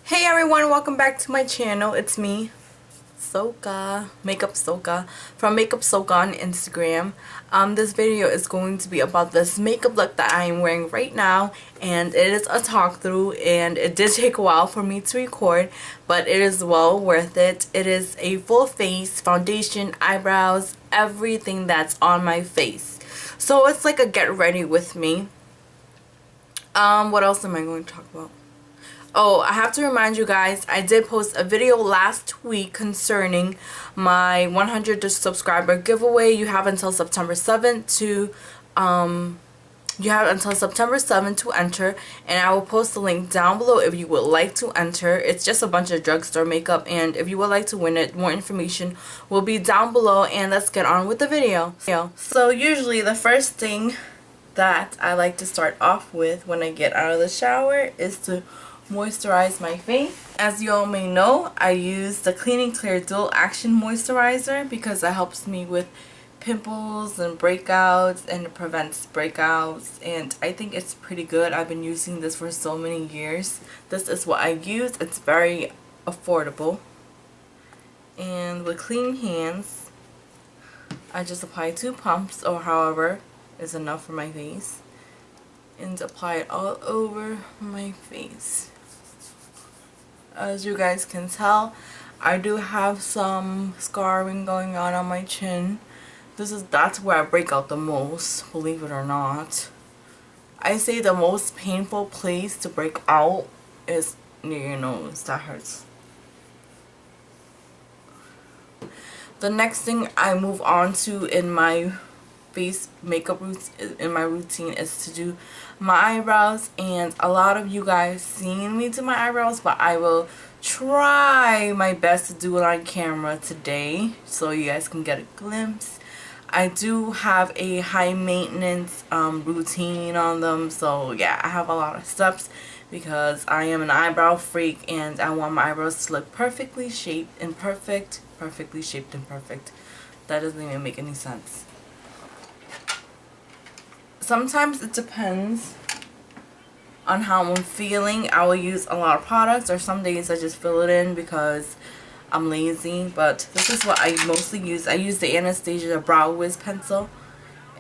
Hey everyone, welcome back to my channel. It's me, Sokha, Makeup Sokha, from Makeup Sokha on Instagram. This video is going to be about this makeup look that I am wearing right now, and it is a talk through, and it did take a while for me to record, but it is well worth it. It is a full face, foundation, eyebrows, everything that's on my face. So it's like a get ready with me. What else am I going to talk about? Oh, I have to remind you guys, I did post a video last week concerning my 100 subscriber giveaway. You have until September 7th to enter, and I will post the link down below if you would like to enter. It's just a bunch of drugstore makeup, and if you would like to win it, more information will be down below, and let's get on with the video. So usually the first thing that I like to start off with when I get out of the shower is to moisturize my face. As you all may know, I use the Clean and Clear Dual Action Moisturizer because that helps me with pimples and breakouts, and it prevents breakouts, and I think it's pretty good. I've been using this for so many years. This is what I use. It's very affordable, and with clean hands I just apply 2 pumps, or however is enough for my face, and apply it all over my face. As you guys can tell, I do have some scarring going on my chin. That's where I break out the most, believe it or not. I say the most painful place to break out is near your nose. That hurts. The next thing I move on to in my face makeup routine is to do my eyebrows, and a lot of you guys seen me do my eyebrows, but I will try my best to do it on camera today so you guys can get a glimpse. I do have a high maintenance routine on them, so yeah, I have a lot of steps because I am an eyebrow freak, and I want my eyebrows to look perfectly shaped and perfect. That doesn't even make any sense. Sometimes it depends on how I'm feeling. I will use a lot of products, or some days I just fill it in because I'm lazy. But this is what I mostly use. I use the Anastasia Brow Wiz pencil,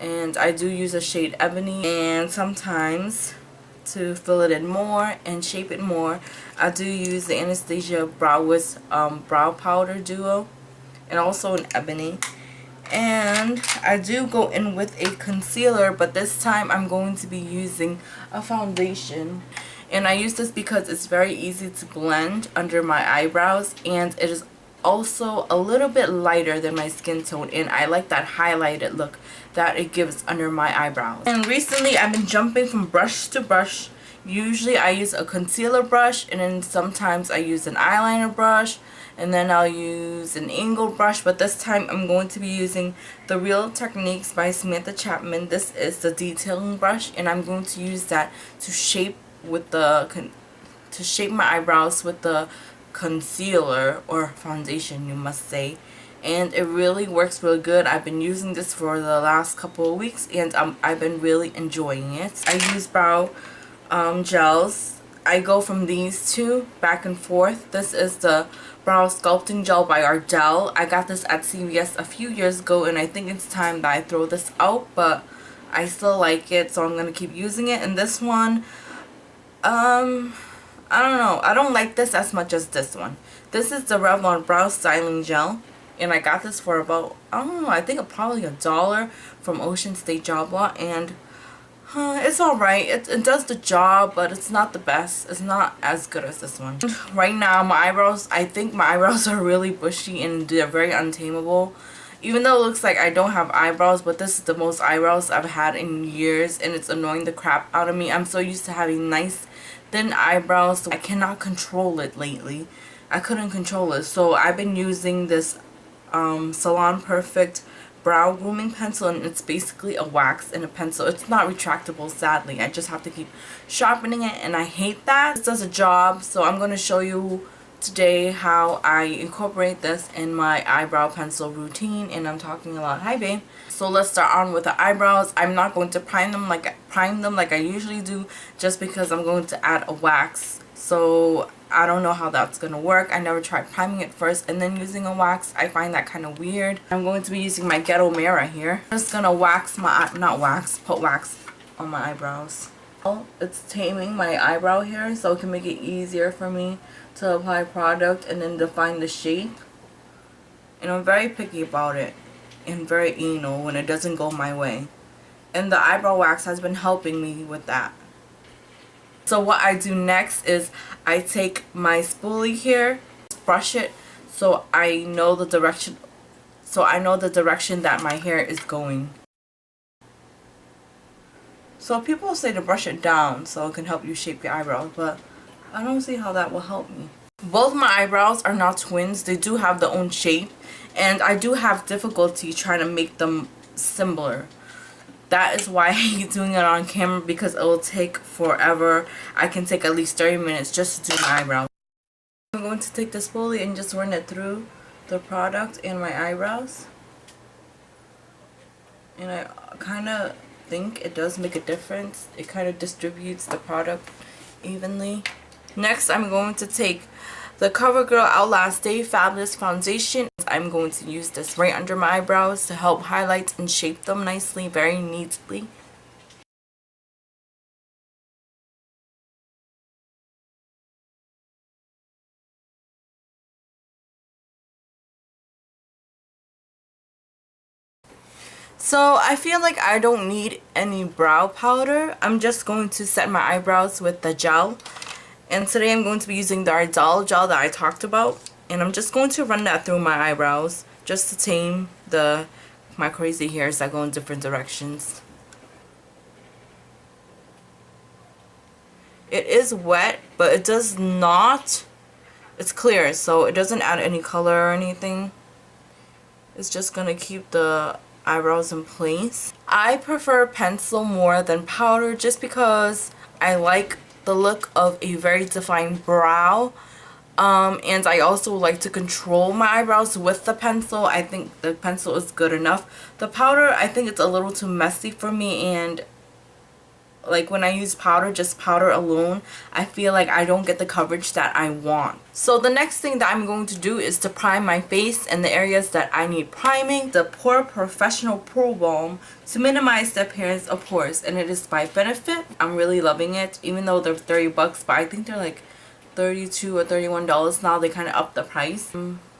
and I do use a shade Ebony. And sometimes to fill it in more and shape it more, I do use the Anastasia Brow Wiz Brow Powder Duo, and also an Ebony. And I do go in with a concealer, but this time I'm going to be using a foundation. And I use this because it's very easy to blend under my eyebrows, and it is also a little bit lighter than my skin tone, and I like that highlighted look that it gives under my eyebrows. And recently I've been jumping from brush to brush. Usually I use a concealer brush, and then sometimes I use an eyeliner brush, and then I'll use an angled brush, but this time I'm going to be using the Real Techniques by Samantha Chapman. This is the detailing brush, and I'm going to use that to shape my eyebrows with the concealer, or foundation you must say, and it really works really good. I've been using this for the last couple of weeks, and I've been really enjoying it. I use brow gels. I go from these two back and forth. This is the Brow Sculpting Gel by Ardell. I got this at CVS a few years ago, and I think it's time that I throw this out, but I still like it, so I'm going to keep using it. And this one, I don't know. I don't like this as much as this one. This is the Revlon Brow Styling Gel, and I got this for about, I don't know, I think probably $1 from Ocean State Job Lot, and it's alright. It does the job, but it's not the best. It's not as good as this one. Right now, my eyebrows, I think my eyebrows are really bushy, and they're very untamable. Even though it looks like I don't have eyebrows, but this is the most eyebrows I've had in years, and it's annoying the crap out of me. I'm so used to having nice, thin eyebrows, so I cannot control it lately. I couldn't control it, so I've been using this Salon Perfect brow grooming pencil, and it's basically a wax and a pencil. It's not retractable, sadly. I just have to keep sharpening it, and I hate that. This does a job, so I'm going to show you today how I incorporate this in my eyebrow pencil routine, and I'm talking a lot. Hi babe. So let's start on with the eyebrows. I'm not going to prime them like I usually do, just because I'm going to add a wax. So I don't know how that's gonna work. I never tried priming it first and then using a wax. I find that kind of weird. I'm going to be using my ghetto mirror here. I'm just gonna wax my, put wax on my eyebrows. It's taming my eyebrow here so it can make it easier for me to apply product and then define the shape. And I'm very picky about it and very anal when it doesn't go my way. And the eyebrow wax has been helping me with that. So what I do next is I take my spoolie here, brush it so I know the direction that my hair is going. So people say to brush it down so it can help you shape your eyebrows, but I don't see how that will help me. Both my eyebrows are not twins. They do have their own shape, and I do have difficulty trying to make them similar. That is why I hate doing it on camera, because it will take forever. I can take at least 30 minutes just to do my eyebrows. I'm going to take the spoolie and just run it through the product in my eyebrows. And I kind of think it does make a difference. It kind of distributes the product evenly. Next, I'm going to take the CoverGirl Outlast Stay Fabulous Foundation. I'm going to use this right under my eyebrows to help highlight and shape them nicely, very neatly. So I feel like I don't need any brow powder. I'm just going to set my eyebrows with the gel. And today I'm going to be using the Ardell gel that I talked about. And I'm just going to run that through my eyebrows just to tame my crazy hairs that go in different directions. It is wet, but it does not, it's clear, so it doesn't add any color or anything. It's just going to keep the eyebrows in place. I prefer pencil more than powder just because I like the look of a very defined brow. And I also like to control my eyebrows with the pencil. I think the pencil is good enough. The powder, I think it's a little too messy for me, and like when I use powder, just powder alone, I feel like I don't get the coverage that I want. So the next thing that I'm going to do is to prime my face in the areas that I need priming. The Pore Professional Pro Balm to minimize the appearance of pores, and it is by Benefit. I'm really loving it, even though they're 30 bucks, but I think they're like $32 or $31 now. They kind of upped the price.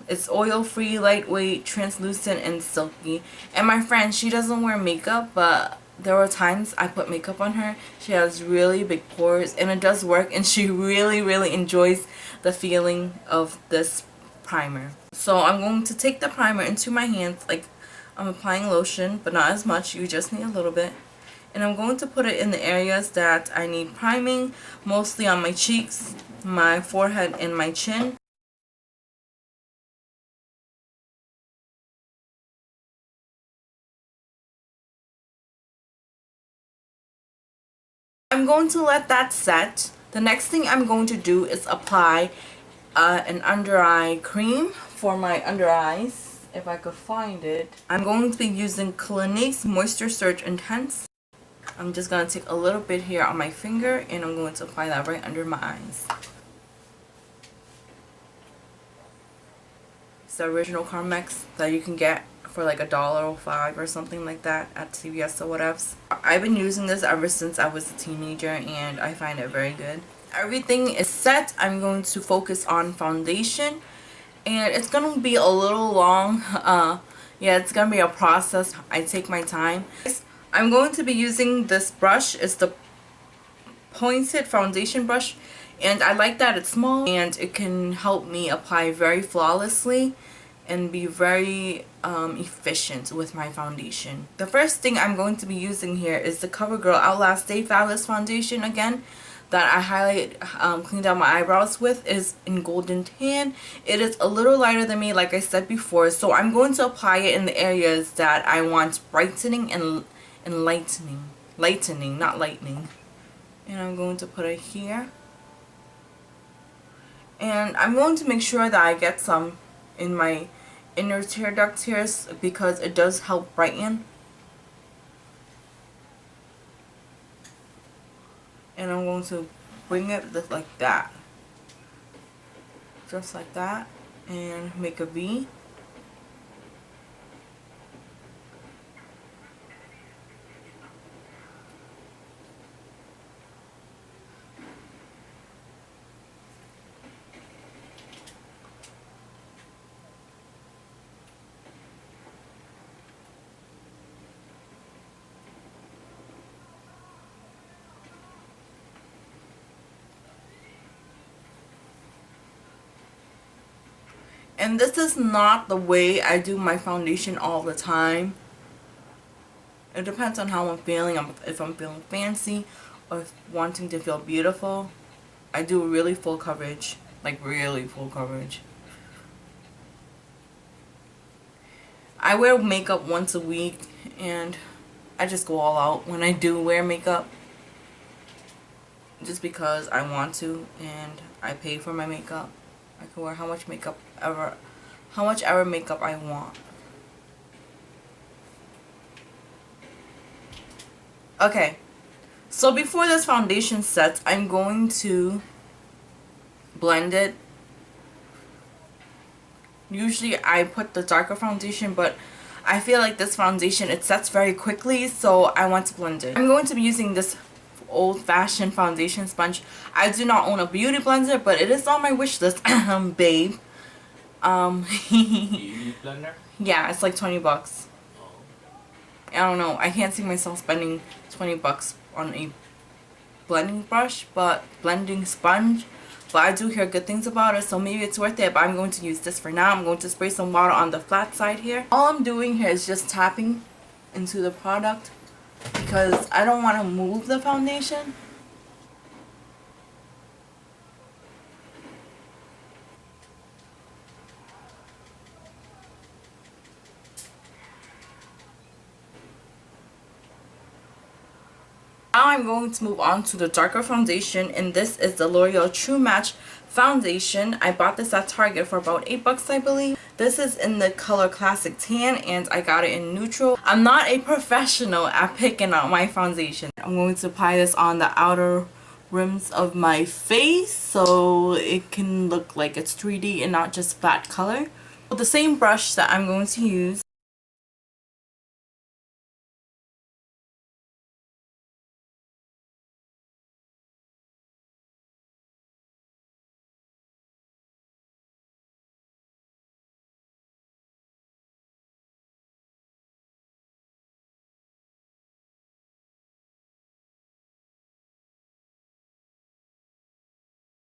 It's oil-free, lightweight, translucent, and silky. And my friend, she doesn't wear makeup, but there were times I put makeup on her. She has really big pores, and it does work, and she really enjoys the feeling of this primer. So I'm going to take the primer into my hands like I'm applying lotion, but not as much. You just need a little bit. And I'm going to put it in the areas that I need priming, mostly on my cheeks, my forehead, and my chin. I'm going to let that set. The next thing I'm going to do is apply an under eye cream for my under eyes, if I could find it. I'm going to be using Clinique's Moisture Surge Intense. I'm just going to take a little bit here on my finger, and I'm going to apply that right under my eyes. It's the original Carmex that you can get for like $1.05 or something like that at CVS or whatever. I've been using this ever since I was a teenager, and I find it very good. Everything is set. I'm going to focus on foundation, and it's going to be a little long. Yeah, it's going to be a process. I take my time. I'm going to be using this brush. It's the pointed foundation brush, and I like that it's small and it can help me apply very flawlessly and be very efficient with my foundation. The first thing I'm going to be using here is the CoverGirl Outlast Stay Fabulous Foundation again, that I cleaned out my eyebrows with. Is in Golden Tan. It is a little lighter than me, like I said before, so I'm going to apply it in the areas that I want brightening and lightening, not lightening. And I'm going to put it here. And I'm going to make sure that I get some in my inner tear duct here, because it does help brighten. And I'm going to bring it just like that. just like that, and make a V. And this is not the way I do my foundation all the time. It depends on how I'm feeling. If I'm feeling fancy or wanting to feel beautiful, I do really full coverage. Like really full coverage. I wear makeup once a week and I just go all out when I do wear makeup. Just because I want to and I pay for my makeup. I can wear how much ever makeup I want. Okay, so before this foundation sets, I'm going to blend it. Usually I put the darker foundation, but I feel like this foundation, it sets very quickly, so I want to blend it. I'm going to be using this old-fashioned foundation sponge. I do not own a beauty blender, but it is on my wish list, babe. Beauty blender? Yeah, it's like 20 bucks. I don't know. I can't see myself spending 20 bucks on a blending brush, but blending sponge. But I do hear good things about it, so maybe it's worth it. But I'm going to use this for now. I'm going to spray some water on the flat side here. All I'm doing here is just tapping into the product because I don't want to move the foundation. Now I'm going to move on to the darker foundation, and this is the L'Oreal True Match foundation. I bought this at Target for about 8 bucks, I believe. This is in the color Classic Tan, and I got it in neutral. I'm not a professional at picking out my foundation. I'm going to apply this on the outer rims of my face so it can look like it's 3D and not just flat color. With the same brush that I'm going to use,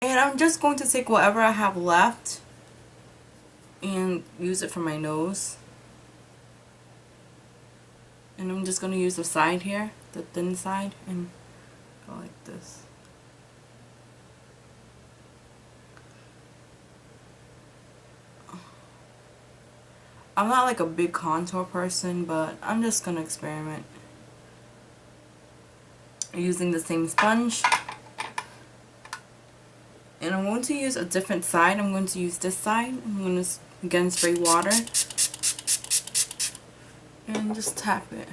and I'm just going to take whatever I have left and use it for my nose. And I'm just going to use the side here, the thin side, and go like this. I'm not like a big contour person, but I'm just going to experiment. Using the same sponge. And I'm going to use a different side. I'm going to use this side. I'm going to again spray water. And just tap it.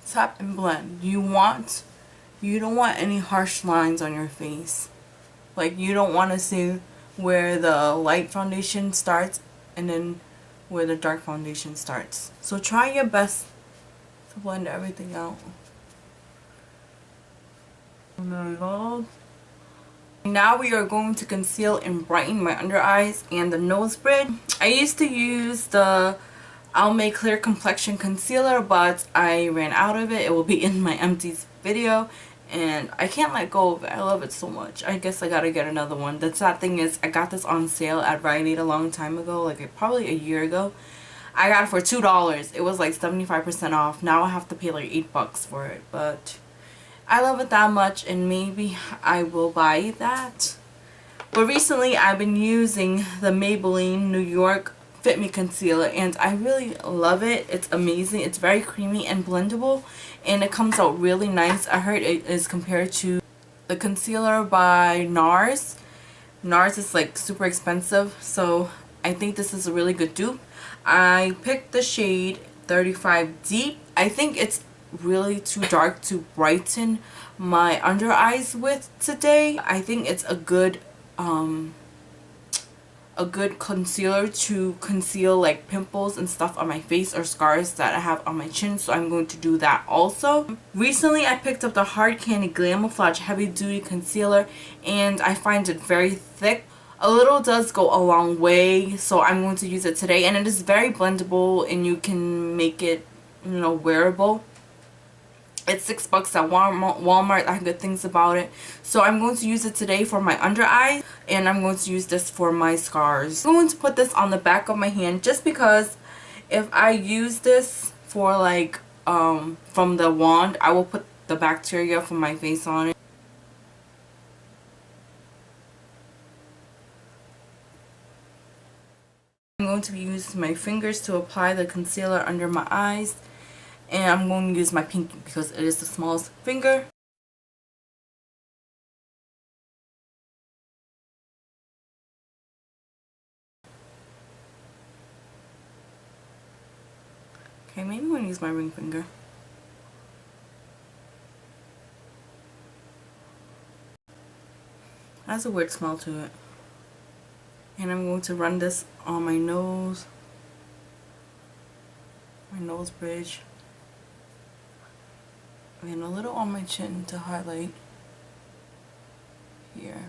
Tap and blend. You don't want any harsh lines on your face. Like you don't want to see where the light foundation starts and then where the dark foundation starts. So try your best to blend everything out. There we go. Now we are going to conceal and brighten my under eyes and the nose bridge. I used to use the I'll Make Clear Complexion Concealer, but I ran out of it. It will be in my empties video, and I can't let go of it. I love it so much. I guess I gotta get another one. The sad thing is I got this on sale at Rite Aid a long time ago, like probably a year ago. I got it for $2. It was like 75% off. Now I have to pay like 8 bucks for it, but I love it that much, and maybe I will buy that. But recently I've been using the Maybelline New York Fit Me concealer, and I really love it. It's amazing. It's very creamy and blendable, and it comes out really nice. I heard it is compared to the concealer by NARS. NARS is like super expensive, so I think this is a really good dupe. I picked the shade 35 deep. I think it's really too dark to brighten my under eyes with today. I think it's a good concealer to conceal like pimples and stuff on my face or scars that I have on my chin, so I'm going to do that also. Recently I picked up the Hard Candy Glamouflage Heavy Duty Concealer, and I find it very thick. A little does go a long way, so I'm going to use it today, and it is very blendable and you can make it, you know, wearable. It's $6 at Walmart. I have good things about it. So I'm going to use it today for my under eyes, and I'm going to use this for my scars. I'm going to put this on the back of my hand just because if I use this for like from the wand, I will put the bacteria from my face on it. I'm going to use my fingers to apply the concealer under my eyes. And I'm going to use my pinky because it is the smallest finger. Okay, maybe I'm going to use my ring finger. It has a weird smell to it. And I'm going to run this on my nose bridge, and a little on my chin to highlight here.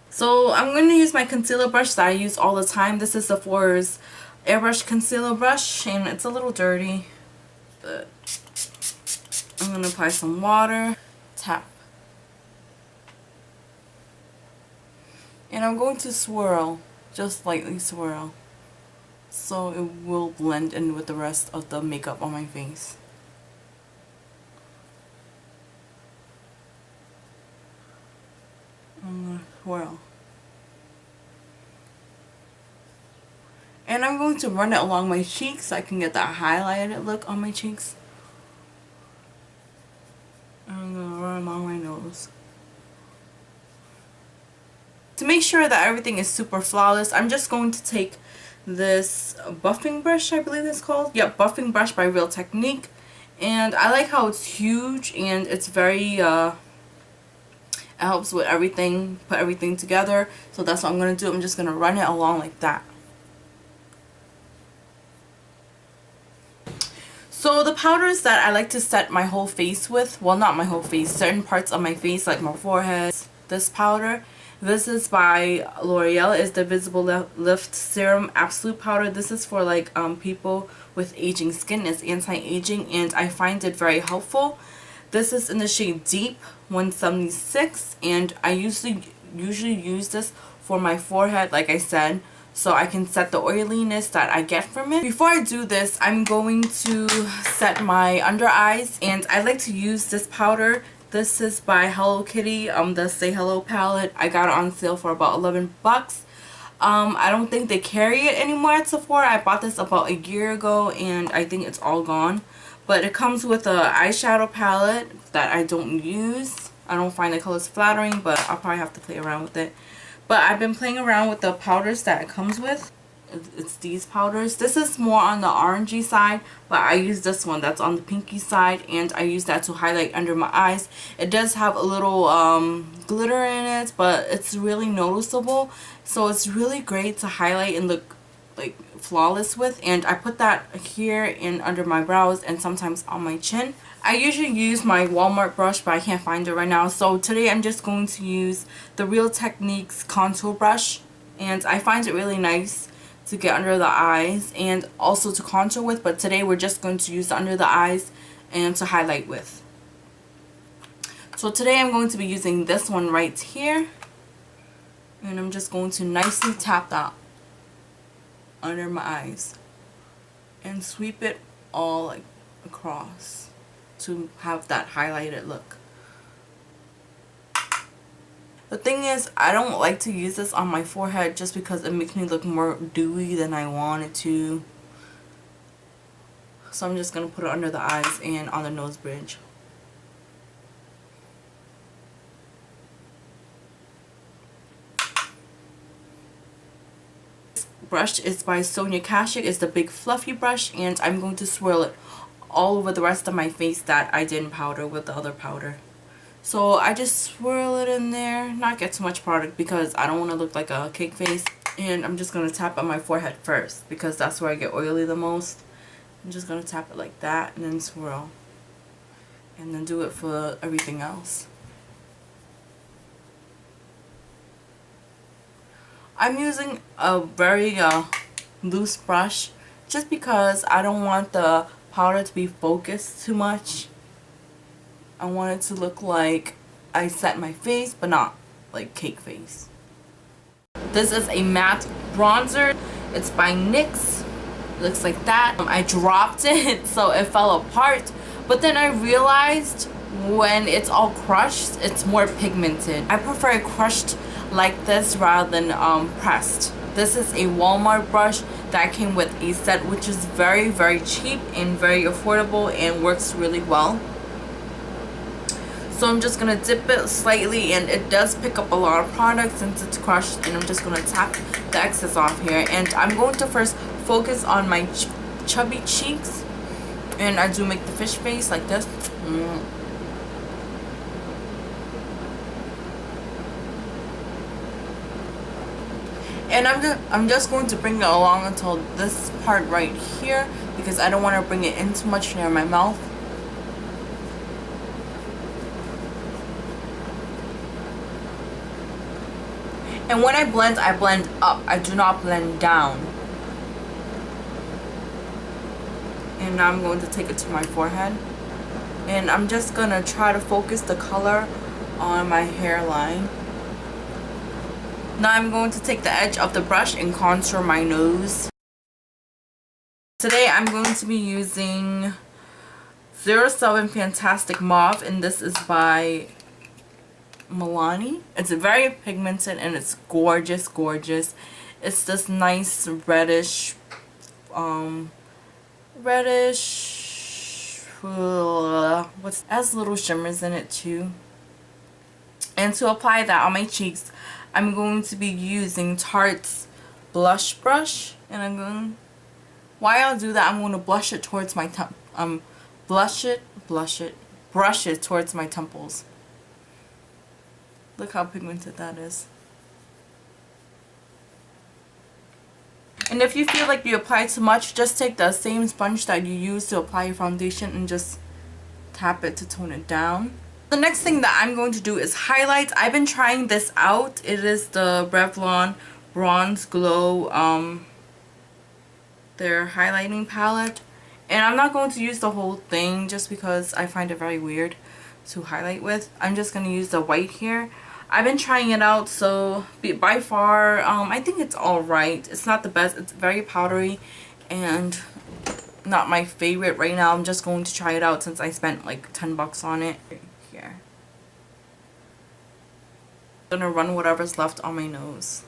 So I'm going to use my concealer brush that I use all the time. This is the Sephora Airbrush Concealer Brush, and it's a little dirty, but I'm going to apply some water, tap, and I'm going to swirl, just lightly swirl, so it will blend in with the rest of the makeup on my face. I'm going to swirl. And I'm going to run it along my cheeks so I can get that highlighted look on my cheeks. I'm going to run along my nose. To make sure that everything is super flawless, I'm just going to take this buffing brush, I believe it's called. Yep, buffing brush by Real Technique. And I like how it's huge and it's very, it helps with everything, put everything together. So that's what I'm going to do. I'm just going to run it along like that. So the powders that I like to set my whole face with, well, not my whole face, certain parts of my face like my forehead, this powder. This is by L'Oreal. It's the Visible Lift Serum Absolute Powder. This is for like people with aging skin. It's anti-aging and I find it very helpful. This is in the shade Deep 176, and I usually use this for my forehead, like I said, so I can set the oiliness that I get from it. Before I do this, I'm going to set my under eyes, and I like to use this powder. This is by Hello Kitty, the Say Hello palette. I got it on sale for about 11 bucks. I don't think they carry it anymore at Sephora. I bought this about a year ago and I think it's all gone. But it comes with an eyeshadow palette that I don't use. I don't find the colors flattering, but I'll probably have to play around with it. But I've been playing around with the powders that it comes with. It's these powders. This is more on the orangey side, but I use this one that's on the pinky side, and I use that to highlight under my eyes. It does have a little glitter in it, but it's really noticeable, so it's really great to highlight and look like flawless with. And I put that here and under my brows and sometimes on my chin. I usually use my Walmart brush, but I can't find it right now, so today I'm just going to use the Real Techniques contour brush, and I find it really nice to get under the eyes and also to contour with, but today we're just going to use under the eyes and to highlight with. So today I'm going to be using this one right here, and I'm just going to nicely tap that under my eyes and sweep it all like across to have that highlighted look. The thing is, I don't like to use this on my forehead just because it makes me look more dewy than I want it to. So I'm just going to put it under the eyes and on the nose bridge. brush is by Sonia Kashuk. It's the big fluffy brush, and I'm going to swirl it all over the rest of my face that I didn't powder with the other powder. So I just swirl it in there, not get too much product because I don't want to look like a cake face. And I'm just going to tap on my forehead first because that's where I get oily the most. I'm just going to tap it like that and then swirl. And then do it for everything else. I'm using a very loose brush just because I don't want the powder to be focused too much. I want it to look like I set my face, but not like cake face. This is a matte bronzer. It's by NYX. It looks like that. I dropped it so it fell apart, but then I realized when it's all crushed, it's more pigmented. I prefer it crushed like this rather than pressed. This is a Walmart brush that came with a set, which is very, very cheap and very affordable and works really well. So I'm just going to dip it slightly, and it does pick up a lot of product since it's crushed, and I'm just going to tap the excess off here. And I'm going to first focus on my chubby cheeks, and I do make the fish face like this. And I'm just going to bring it along until this part right here because I don't want to bring it in too much near my mouth. And when I blend up. I do not blend down. And now I'm going to take it to my forehead. And I'm just going to try to focus the color on my hairline. Now I'm going to take the edge of the brush and contour my nose. Today I'm going to be using 07 Fantastic Mauve, and this is by Milani. It's very pigmented and it's gorgeous, gorgeous. It's this nice reddish has little shimmers in it too. And to apply that on my cheeks, I'm going to be using Tarte's blush brush, and while I'll do that, I'm going to blush it towards my brush it towards my temples. Look how pigmented that is. And if you feel like you apply too much, just take the same sponge that you use to apply your foundation and just tap it to tone it down. The next thing that I'm going to do is highlights. I've been trying this out. It is the Revlon Bronze Glow their highlighting palette. And I'm not going to use the whole thing just because I find it very weird to highlight with. I'm just going to use the white here. I've been trying it out, so by far, I think it's alright. It's not the best. It's very powdery and not my favorite right now. I'm just going to try it out since I spent like 10 bucks on it. Here. I'm going to run whatever's left on my nose.